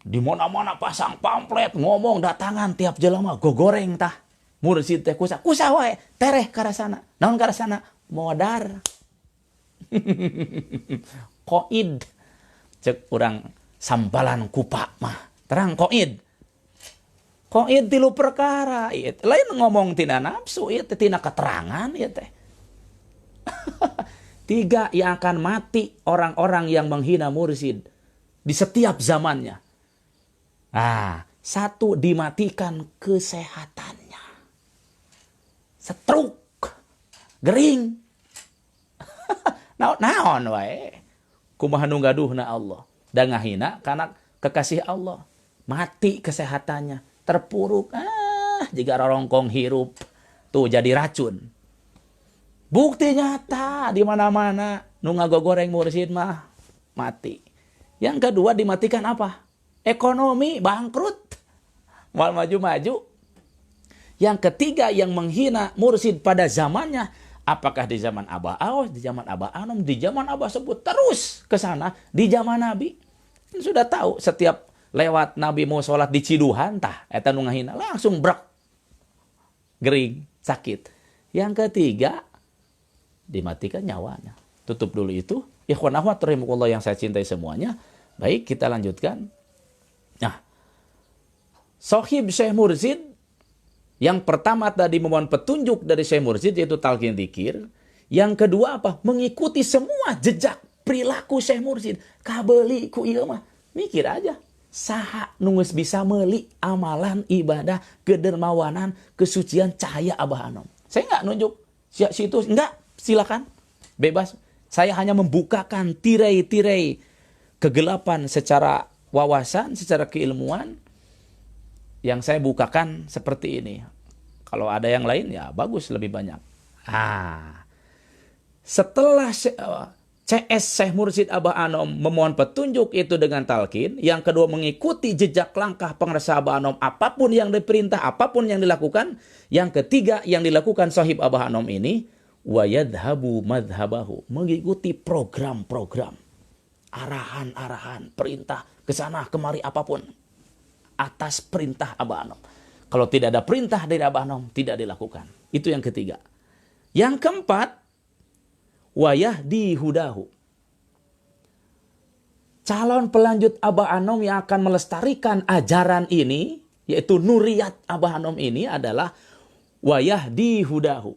di mana-mana pasang pamflet ngomong datangan tiap jelema gogoreng tah mursyid teh kusa wae tereh karasana naon karasana modar. Qaid cek urang sampalan kupa mah terang qaid Kok ieu tilu perkara, ieu lain ngomong tina nafsu, ieu teh tina keterangan ieu teh. 3 yang akan mati orang-orang yang menghina mursyid di setiap zamannya. 1 dimatikan kesehatannya. Stroke, gering. Naon wae. Kumaha nu gaduhna Allah. Dan ngahina karena kekasih Allah. Mati kesehatannya. Terpuruk. Jika rorongkong hirup. Tuh jadi racun. Bukti nyata di mana-mana. Nu ngagogoreng mursyid mah mati. Yang kedua dimatikan apa? Ekonomi bangkrut. Mal maju-maju. Yang ketiga yang menghina mursyid pada zamannya. Apakah di zaman Abah Aos, di zaman Abah Anom, di zaman Abah sebut terus ke sana di zaman Nabi. Sudah tahu setiap lewat Nabi mau sholat di Ciduhan tah eta nu ngahina langsung brek. Gering, sakit. Yang ketiga dimatikan nyawanya. Tutup dulu itu. Ikhwan akhwat rahimakumullah yang saya cintai semuanya. Baik, kita lanjutkan. Nah, Sohib Syekh Mursyid yang pertama tadi memohon petunjuk dari Syekh Mursyid yaitu talqin dzikir. Yang kedua apa? Mengikuti semua jejak perilaku Syekh Mursyid. Kabeli ku ieu mah mikir aja. Saha nu geus bisa meuli amalan ibadah kedermawanan kesucian cahaya Abah Anom. Saya enggak nunjuk situs, enggak, silakan. Bebas. Saya hanya membukakan tirai-tirai kegelapan secara wawasan, secara keilmuan. Yang saya bukakan seperti ini. Kalau ada yang lain ya bagus lebih banyak. Setelah CS Syekh Mursyid Abah Anom memohon petunjuk itu dengan talqin. Yang kedua mengikuti jejak langkah pengrasa Abah Anom. Apapun yang diperintah, apapun yang dilakukan. Yang ketiga yang dilakukan Sohib Abah Anom ini. Wa yadhabu madhabahu. Mengikuti program-program. Arahan-arahan, perintah, kesana kemari apapun. Atas perintah Abah Anom. Kalau tidak ada perintah dari Abah Anom, tidak dilakukan. Itu yang ketiga. Yang keempat, wayahdi hudahu. Calon pelanjut Abah Anom yang akan melestarikan ajaran ini, yaitu nuriyat Abah Anom ini adalah wayahdi hudahu.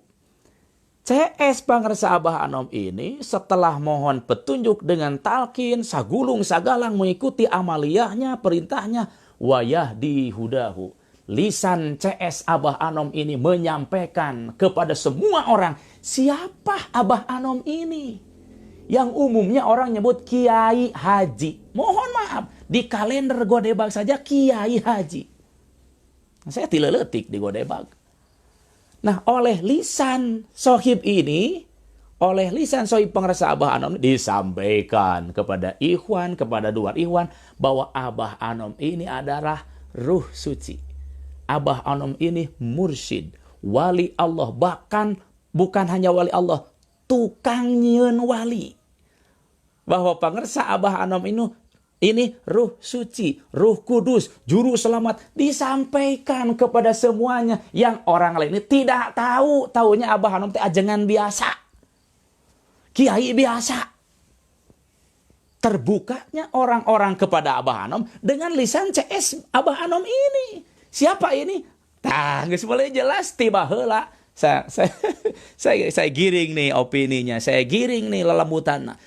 CS pangresa Abah Anom ini setelah mohon petunjuk dengan talqin, sagulung sagalang mengikuti amaliyahnya, perintahnya, wayahdi hudahu. Lisan CS Abah Anom ini menyampaikan kepada semua orang siapa Abah Anom ini. Yang umumnya orang nyebut Kiai Haji. Mohon maaf, di kalender Godebag saja Kiai Haji. Saya tileletik di Godebag. Nah, oleh lisan sohib ini, oleh lisan sohib pengrasa Abah Anom disampaikan kepada ikhwan, kepada dua ikhwan, bahwa Abah Anom ini adalah ruh suci. Abah Anom ini mursyid, wali Allah, bahkan bukan hanya wali Allah, tukang nyieun wali. Bahwa pengrasa Abah Anom ini ruh suci, ruh kudus, juru selamat, disampaikan kepada semuanya yang orang lain ini tidak tahu. Taunya Abah Anom teh ajengan biasa, kiai biasa. Terbukanya orang-orang kepada Abah Anom dengan lisan CS Abah Anom ini. Siapa ini? Geus boleh jelas tiba heula. Saya giring nih opininya, saya giring nih lelembutanna.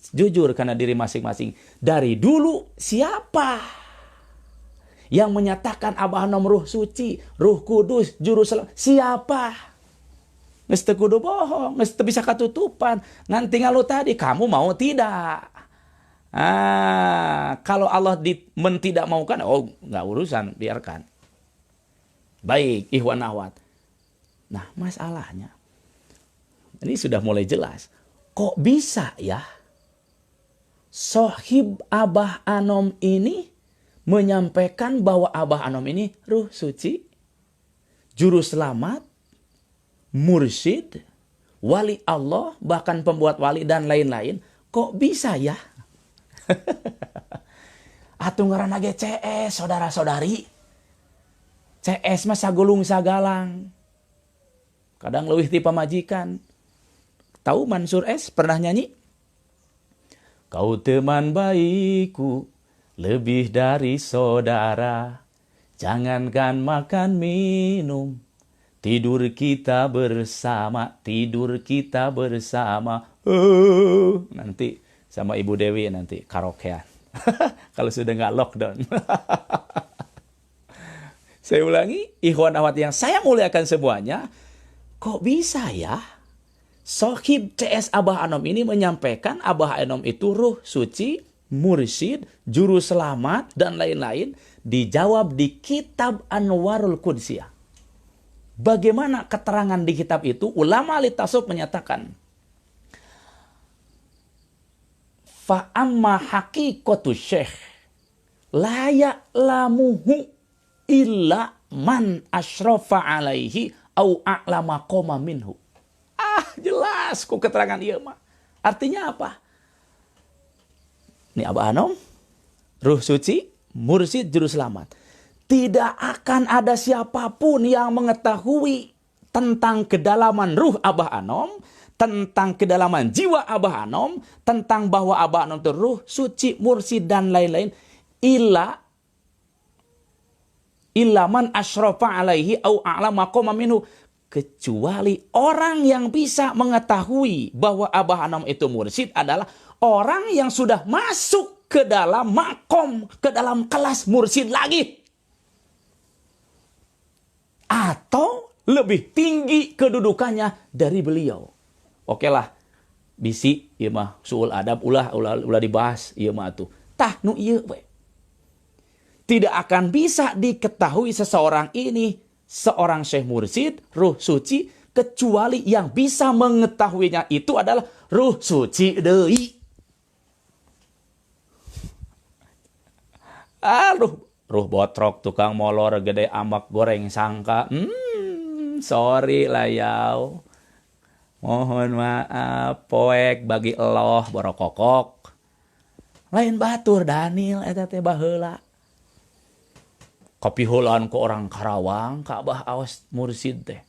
Jujur karena diri masing-masing. Dari dulu siapa yang menyatakan Abah Anom ruh suci, ruh kudus, juru selamat? Siapa? Geus teu kudu bohong, geus teu bisa katutupan. Ngan tinggal lu tadi, kamu mau tidak? Kalau Allah tidak maukan, nggak urusan, biarkan. Baik, ikhwan akhwat. Nah, masalahnya ini sudah mulai jelas. Kok bisa ya sohib Abah Anom ini menyampaikan bahwa Abah Anom ini ruh suci, juru selamat, mursyid, wali Allah, bahkan pembuat wali dan lain-lain. Kok bisa ya? Atuh ngaranna ge CS, saudara-saudari. CS mah sagulung sagalang. Kadang leuwih ti pamajikan. Tahu Mansur S pernah nyanyi? Kau teman baikku, lebih dari saudara. Jangankan makan minum, tidur kita bersama, tidur kita bersama. Nanti sama Ibu Dewi nanti karaokean. Kalau sudah nggak lockdown. Saya ulangi, ikhwan akhwat yang saya muliakan semuanya, kok bisa ya? Sohib CS Abah Anom ini menyampaikan Abah Anom itu ruh suci, mursyid, juru selamat, dan lain-lain. Dijawab di kitab Anwarul Qudsiyah. Bagaimana keterangan di kitab itu? Ulama ahli tasawuf menyatakan, fa'amma haqiqatu syekh la ya'lamuhu illa man asyrafa alaihi au a'lama qoma minhu. Jelas kok keterangan ieu mah. Artinya apa? Ini Abah Anom, ruh suci, mursyid, juru selamat. Tidak akan ada siapapun yang mengetahui tentang kedalaman ruh Abah Anom, tentang kedalaman jiwa Abah Anom, tentang bahwa Abah Anom itu ruh suci, mursyid, dan lain-lain. Illa man asyrafa alaihi au a'lama qoma minhu. Kecuali orang yang bisa mengetahui bahwa Abah Anom itu mursyid adalah orang yang sudah masuk ke dalam makom, ke dalam kelas mursyid lagi. Atau lebih tinggi kedudukannya dari beliau. Oke lah, bisi, iya mah, suul adab, ulah dibahas, iya mah tuh. Tah, nu iya, we. Tidak akan bisa diketahui seseorang ini, seorang syekh mursyid, ruh suci, kecuali yang bisa mengetahuinya itu adalah ruh suci deui. Ruh botrok, tukang molor, gede ambak goreng sangka. Sorry lah yau. Mohon maaf, poek bagi eloh borokokok. Lain batur Daniel, eta teh baheula. Kapihulaan ku orang Karawang, Ka'bah awas mursyid teh.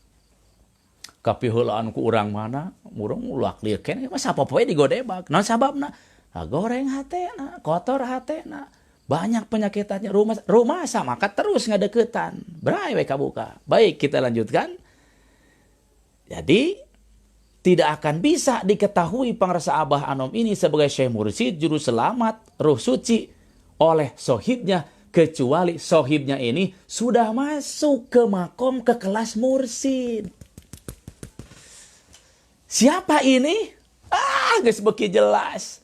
Kapihulaan ku orang mana, murung ulak lieukeun, masa apa poe digodebak. Naon sababna? Goreng hatena, kotor hatena. Banyak penyakitannya, rumah sama maka terus ngadeukeutan. Brai we kabuka. Baik, kita lanjutkan. Jadi tidak akan bisa diketahui pangrasa Abah Anom ini sebagai syekh mursyid, juru selamat, ruh suci oleh sohibnya, kecuali sohibnya ini sudah masuk ke makom, ke kelas mursyid. Siapa ini? Geus beuki jelas.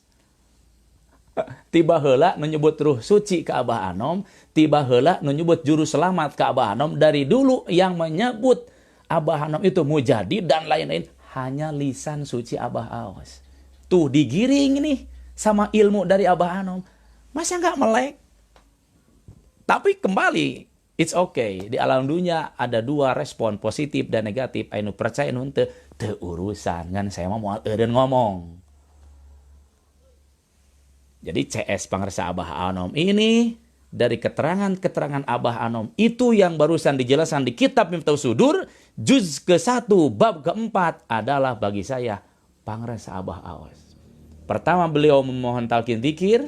Tiba heula menyebut ruh suci ke Abah Anom, tiba heula menyebut juru selamat ke Abah Anom. Dari dulu yang menyebut Abah Anom itu mujadid dan lain-lain hanya lisan suci Abah Awas. Tuh digiring nih sama ilmu dari Abah Anom. Masa nggak melek? Tapi kembali, it's okay. Di alam dunia ada dua respon, positif dan negatif. Ainu percaya nu teu urusan. Ngan saya mau eureun ngomong. Jadi CS pangrasa Abah Anom ini dari keterangan-keterangan Abah Anom itu yang barusan dijelaskan di kitab Miftahus Sudur juz ke-1 bab ke-4 adalah bagi saya pangrasa Abah Awas. Pertama beliau memohon talqin dzikir,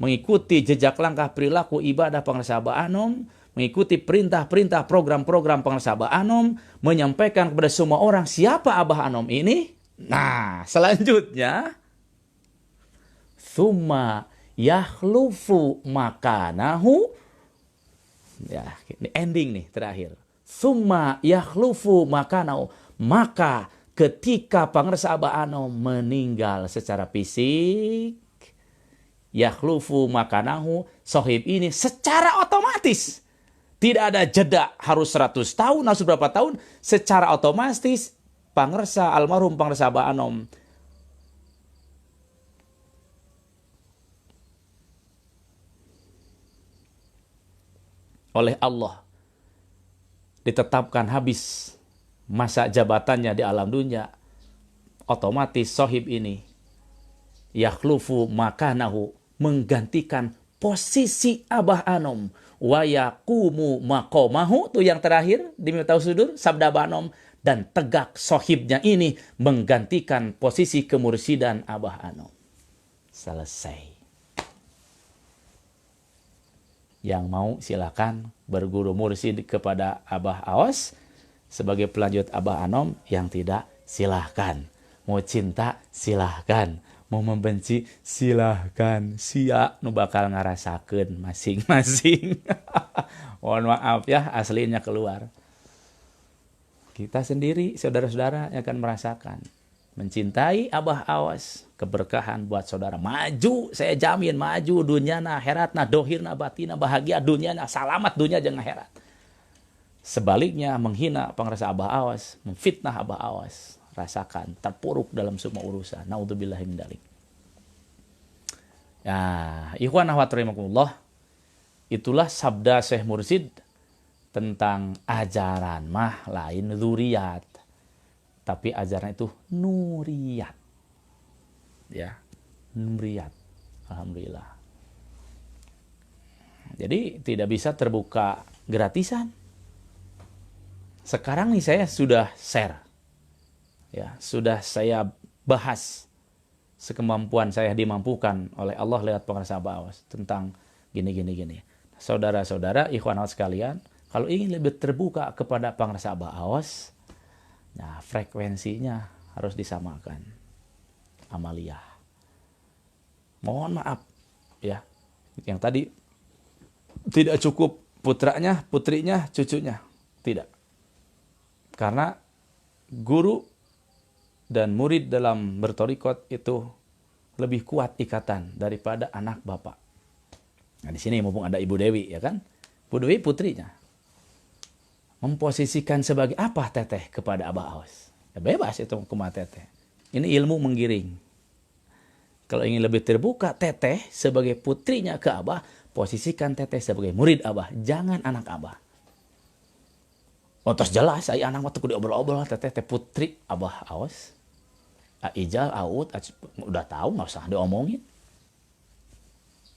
mengikuti jejak langkah perilaku ibadah pangrasa Abah Anom, mengikuti perintah-perintah program-program pangrasa Abah Anom, menyampaikan kepada semua orang siapa Abah Anom ini. Nah, selanjutnya tsumma yakhlufu makanahu. Ya, ini ending nih terakhir. Tsumma yakhlufu makanahu. Maka ketika pangrasa Abah Anom meninggal secara fisik, yakhlufu makanahu, sohib ini secara otomatis, tidak ada jeda harus 100 tahun, harus berapa tahun, secara otomatis pangrasa almarhum pangrasa Abah Anom oleh Allah ditetapkan habis masa jabatannya di alam dunia. Otomatis sohib ini yakhlufu makanahu, menggantikan posisi Abah Anom, wa yaqumu maqamahu, itu yang terakhir di Miftahus Sudur sabda Abah Anom, dan tegak sohibnya ini menggantikan posisi kemursidan Abah Anom. Selesai. Yang mau silakan berguru mursyid kepada Abah Aos. Sebagai pelanjut Abah Anom, yang tidak silahkan. Mau cinta silahkan, mau membenci silahkan. Sia nu bakal ngarasakeun masing-masing. Mohon maaf ya, aslinya keluar. Kita sendiri, saudara-saudara, yang akan merasakan. Mencintai Abah Awas, keberkahan buat saudara. Maju, saya jamin maju dunyana, akhiratna, dohirna, batina, bahagia dunyana, salamat dunya jeung akhirat. Sebaliknya menghina pengrasa Abah Awas, memfitnah Abah Awas, rasakan terpuruk dalam semua urusan. Naudzubillahi min dzalik. Nah, ikhwan akhwat rahimakumullah, itulah sabda Syekh Mursyid tentang ajaran mah lain dzuriyat, tapi ajaran itu nuriyat. Ya, nuriyat. Alhamdulillah. Jadi tidak bisa terbuka gratisan. Sekarang nih saya sudah share. Ya, sudah saya bahas sekemampuan saya dimampukan oleh Allah lewat pengrasa Abah Awas tentang gini. Saudara-saudara, ikhwan akhwat sekalian, kalau ingin lebih terbuka kepada pengrasa Abah Awas, nah frekuensinya harus disamakan. Amaliyah. Mohon maaf ya, yang tadi tidak cukup putranya, putrinya, cucunya. Tidak. Karena guru dan murid dalam bertorikot itu lebih kuat ikatan daripada anak bapak. Nah di sini mumpung ada Ibu Dewi ya kan, Ibu Dewi putrinya memposisikan sebagai apa teteh kepada Abah Awas. Ya bebas itu kumaha teteh. Ini ilmu menggiring. Kalau ingin lebih terbuka, teteh sebagai putrinya ke Abah, posisikan teteh sebagai murid Abah, jangan anak Abah. Oh terus jelas, saya anak waktu kudu obrol-obrol teteh putri Abah Awas. Ijal, Aud, udah tahu nggak usah diomongin.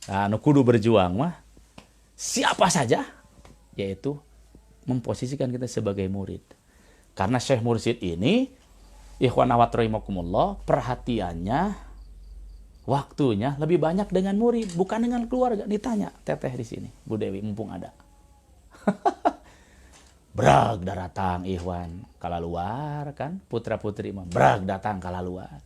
Nah, kudu berjuang mah siapa saja, yaitu memposisikan kita sebagai murid. Karena Syekh Mursyid ini, ikhwan akhwat rahimakumullah, perhatiannya, waktunya lebih banyak dengan murid, bukan dengan keluarga. Ditanya teteh di sini, Bu Dewi mumpung ada. Brag datang ikhwan kala luar kan, putra putri mah brag datang kala luar.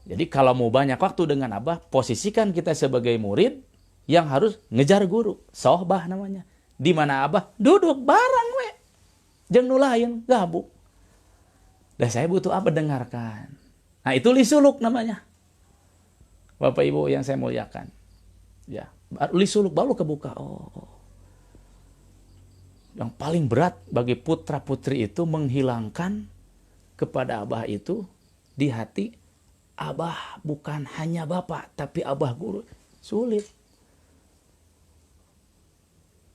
Jadi kalau mau banyak waktu dengan Abah, posisikan kita sebagai murid yang harus ngejar guru, sohbah namanya. Di mana Abah duduk bareng we, jeung nu lain gabung. Dan saya butuh apa dengarkan. Nah itu lisuluk namanya. Bapak Ibu yang saya muliakan. Ya, lisuluk baru kebuka. Oh. Yang paling berat bagi putra-putri itu menghilangkan kepada Abah itu di hati, Abah bukan hanya bapak, tapi Abah guru. Sulit.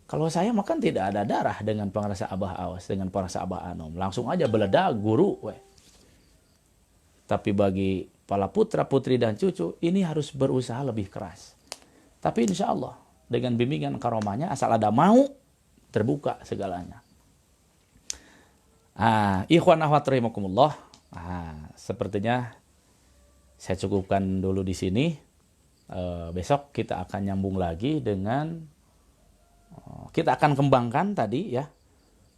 Kalau saya makan tidak ada darah dengan pengrasa Abah Awas, dengan pengrasa Abah Anom. Langsung aja beledak guru. Tapi bagi para putra-putri dan cucu, ini harus berusaha lebih keras. Tapi insya Allah, dengan bimbingan karomahnya, asal ada mau, terbuka segalanya. Ikhwan akhwat rahimakumullah. Sepertinya saya cukupkan dulu di sini. Besok kita akan nyambung lagi dengan kita akan kembangkan tadi ya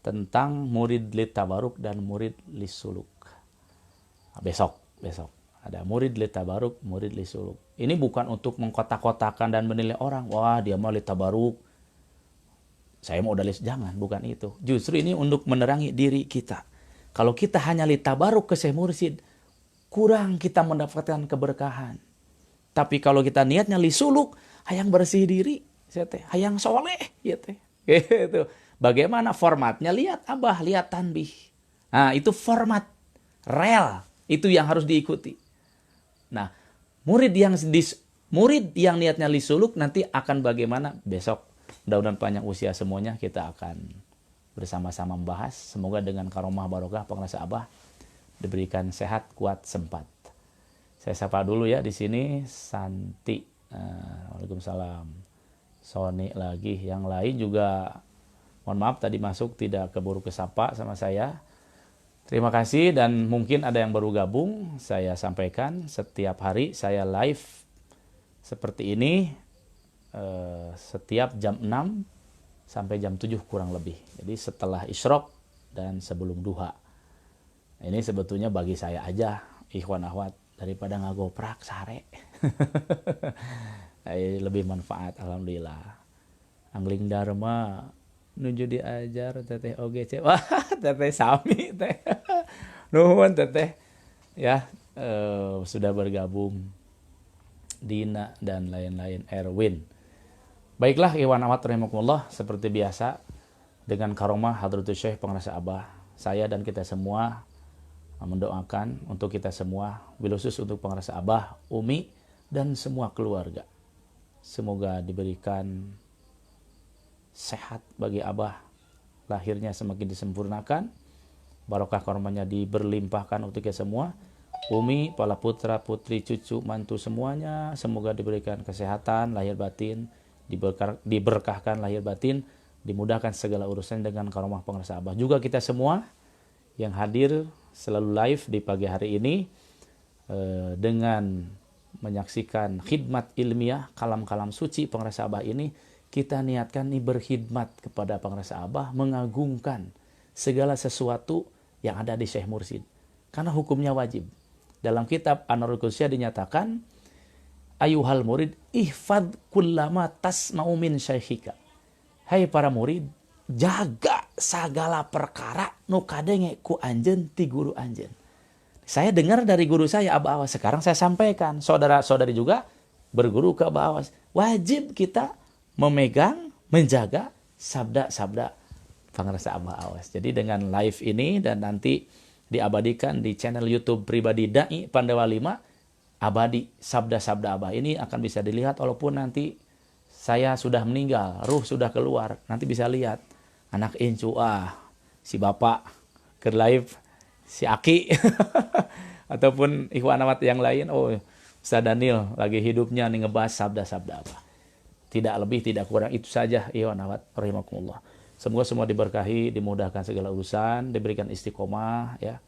tentang murid litabaruk dan murid lisuluk. Besok ada murid litabaruk, murid lisuluk. Ini bukan untuk mengkotak-kotakan dan menilai orang. Wah, dia mau litabaruk, saya mau udah jangan, bukan itu. Justru ini untuk menerangi diri kita. Kalau kita hanya litabaruk ke Syekh Mursyid, kurang kita mendapatkan keberkahan. Tapi kalau kita niatnya lisuluk, hayang bersih diri, hayang soleh, gitu. Bagaimana formatnya? Lihat Abah, lihat tanbih. Nah, itu format real, itu yang harus diikuti. Nah, murid yang niatnya lisuluk nanti akan bagaimana besok. Mudah-mudahan panjang usia semuanya, kita akan bersama-sama membahas. Semoga dengan karomah barokah pengrasa Abah diberikan sehat, kuat, sempat. Saya sapa dulu ya di sini Santi. Waalaikumsalam. Sony lagi. Yang lain juga mohon maaf tadi masuk tidak keburu kesapa sama saya. Terima kasih dan mungkin ada yang baru gabung. Saya sampaikan setiap hari saya live seperti ini. setiap jam 6 sampai jam 7 kurang lebih. Jadi setelah isyraq dan sebelum duha. Ini sebetulnya bagi saya aja, ikhwan akhwat, daripada ngagoprak sare. Lebih manfaat, alhamdulillah. Angling Dharma nuju diajar teteh OGC. Wah, teteh sami teh. Nuhun teteh. Ya, sudah bergabung. Dina dan lain-lain, Erwin. Baiklah, ikhwan akhwat rahimakumullah, seperti biasa dengan karomah Hadratus Syekh Pengarasa Abah, saya dan kita semua mendoakan untuk kita semua, bil khusus untuk Pengarasa Abah, Umi dan semua keluarga. Semoga diberikan sehat bagi Abah, lahirnya semakin disempurnakan, barokah karomahnya diberlimpahkan untuk kita semua. Umi, para putra, putri, cucu, mantu semuanya semoga diberikan kesehatan lahir batin, diberkahkan lahir batin, dimudahkan segala urusan dengan karomah Pengarasa Abah. Juga kita semua yang hadir selalu live di pagi hari ini dengan menyaksikan khidmat ilmiah kalam-kalam suci Pengarasa Abah ini, kita niatkan nih berkhidmat kepada Pengarasa Abah, mengagungkan segala sesuatu yang ada di Syekh Mursyid. Karena hukumnya wajib. Dalam kitab An-Nurul Qudsiyah dinyatakan, ayuhal murid, ihfad kullama tasma'u min syekhika. Hai para murid, jaga segala perkara nu kadenge ku anjeun ti guru anjeun. Saya dengar dari guru saya Abah Awas, sekarang saya sampaikan. Saudara-saudari juga berguru ke Abah Awas. Wajib kita memegang, menjaga sabda-sabda Pengarasa Abah Awas. Jadi dengan live ini dan nanti diabadikan di channel YouTube pribadi Dai Pandawa 5, abadi sabda-sabda Abah ini akan bisa dilihat walaupun nanti saya sudah meninggal, ruh sudah keluar, nanti bisa lihat anak incu si bapak ke live, si Aki ataupun ikhwan akhwat yang lain, Ustaz Daniel lagi hidupnya nih ngebahas sabda-sabda Abah. Tidak lebih, tidak kurang, itu saja ikhwan akhwat rahimakumullah. Semoga semua diberkahi, dimudahkan segala urusan, diberikan istiqomah ya.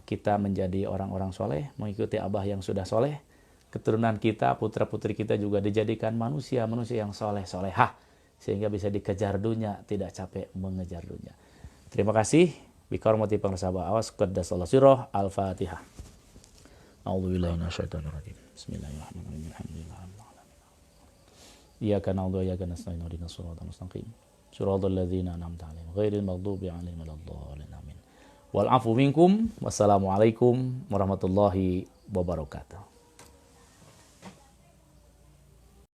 Kita menjadi orang-orang soleh, mengikuti Abah yang sudah soleh. Keturunan kita, putra-putri kita juga dijadikan manusia-manusia yang soleh-solehah, sehingga bisa dikejar dunia, tidak capek mengejar dunia. Terima kasih. Bikaramati Pengarasa Abah Awas, Qaddasallahu sirrah, Al-Fatihah. A'udzubillahi minasyaitonir rajim. Bismillahirrahmanirrahim. Alhamdulillah. Iyyaka na'budu wa iyyaka nasta'in, ihdinas siratal mustaqim. Shiratal ladzina an'amta 'alaihim ghairil maghdubi 'alaihim waladdallin. Amin. Wal afu minkum. Wassalamualaikum warahmatullahi wabarakatuh.